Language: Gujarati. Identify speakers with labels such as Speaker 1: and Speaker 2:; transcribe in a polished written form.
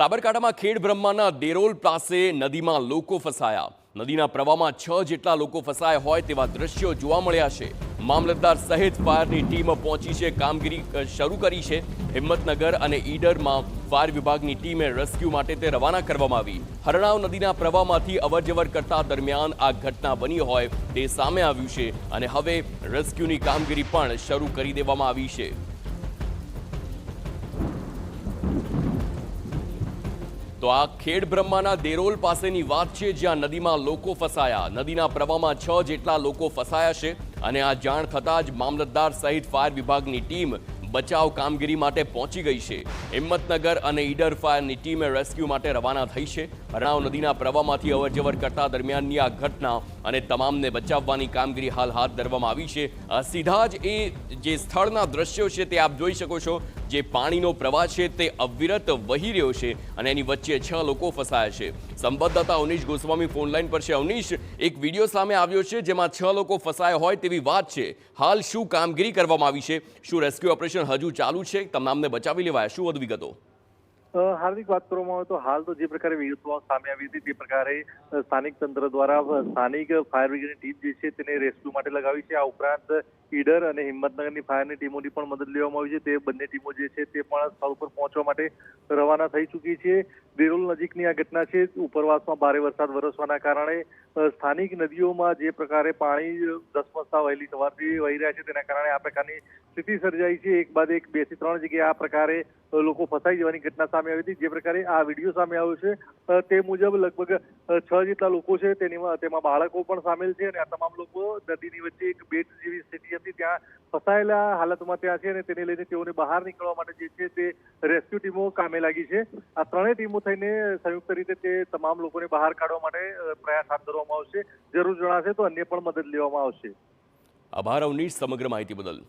Speaker 1: સાબરકાંઠામાં ખેડ બ્રહ્માના દેરોલ પાસે નદીમાં લોકો ફસાયા. નદીના પ્રવાહમાં 6 જેટલા લોકો ફસાયા હોય તેવા દ્રશ્યો જોવા મળ્યા છે. મામલતદાર સહિત ફાયરની ટીમ પહોંચી છે, કામગીરી શરૂ કરી છે. હિંમતનગર અને ઈડરમાં ફાયર વિભાગની ટીમે રેસ્ક્યુ માટે તે રવાના કરવામાં આવી. હરણાવ નદીના પ્રવાહમાંથી અવરજવર કરતા દરમિયાન આ ઘટના બની હોય તે સામે આવ્યું છે અને હવે રેસ્ક્યુની કામગીરી પણ શરૂ કરી દેવામાં આવી છે. તો આ ખેડ બ્રહ્માના દેરોલ પાસેની વાત છે, જ્યાં નદીમાં લોકો ફસાયા. નદીના પ્રવાહમાં 6 જેટલા લોકો ફસાયા છે અને આ જાણ થતાં જ મામલતદાર સહિત ફાયર વિભાગની ટીમ બચાવ કામગીરી માટે પહોંચી ગઈ છે. હિંમતનગર અને ઈડર ફાયરની ટીમે રેસ્ક્યુ માટે રવાના થઈ છે. હરણાવ નદીના પ્રવાહમાંથી અવરજવર કરતા દરમિયાનની આ ઘટના અને તમામને બચાવવાની કામગીરી હાલ હાથ ધરવામાં આવી છે. સીધા જ એ જે સ્થળના દ્રશ્યો છે તે આપ જોઈ શકો છો. જે પાણીનો પ્રવાહ છે તે અવિરત વહી રહ્યો છે અને એની વચ્ચે 6 લોકો ફસાયા છે. સંવાદદાતા અવનીશ ગોસ્વામી ફોનલાઈન પર છે. અવનીશ, એક વિડીયો સામે આવ્યો છે જેમાં 6 લોકો ફસાયા હોય તેવી વાત છે. હાલ શું કામગીરી કરવામાં આવી છે? શું રેસ્ક્યુ ઓપરેશન હજુ ચાલુ છે? તમામને બચાવી લેવાયા? શું વધુ વિગતો?
Speaker 2: હાર્દિક, વાત કરવામાં આવે તો હાલ તો જે પ્રકારે વિગતો સામે આવી હતી તે પ્રકારે સ્થાનિક તંત્ર દ્વારા સ્થાનિક ફાયર બ્રિગેડની ટીમ જે છે તેને રેસ્ક્યુ માટે લગાવી છે. આ ઉપરાંત ઈડર અને હિંમતનગરની ફાયરની ટીમોની પણ મદદ લેવામાં આવી છે. તે બંને ટીમો જે છે તે પણ સ્થળ પર પહોંચવા માટે રવાના થઈ ચૂકી છે. દેરોલ નજીકની આ ઘટના છે. ઉપરવાસમાં ભારે વરસાદ વરસવાના કારણે સ્થાનિક નદીઓમાં જે પ્રકારે પાણી ધસમસતા વહેલી સવારથી વહી રહ્યા છે તેના કારણે આ પ્રકારની સ્થિતિ સર્જાઈ છે. એક બાદ એક 2 થી 3 જગ્યાએ આ પ્રકારે લોકો ફસાઈ જવાની ઘટના સામે આવી હતી. જે પ્રકારે આ વિડીયો સામે આવ્યો છે તે મુજબ લગભગ 6 જેટલા લોકો છે, તેમાં બાળકો પણ સામેલ છે અને આ તમામ લોકો નદીની વચ્ચે એક બેટ જેવી સ્થિતિ હતી ત્યાં ફસાયેલા હાલતમાં ત્યાં છે અને તેને લઈને તેઓને બહાર નીકળવા માટે જે છે તે રેસ્ક્યુ ટીમો કામે લાગી છે. આ ત્રણેય ટીમો થઈને સંયુક્ત રીતે તે તમામ લોકોને બહાર કાઢવા માટે પ્રયાસ હાથ ધરવામાં આવશે. જરૂર જણાશે તો અન્ય પણ મદદ લેવામાં આવશે.
Speaker 1: આભાર અવનીશ સમગ્ર માહિતી બદલ.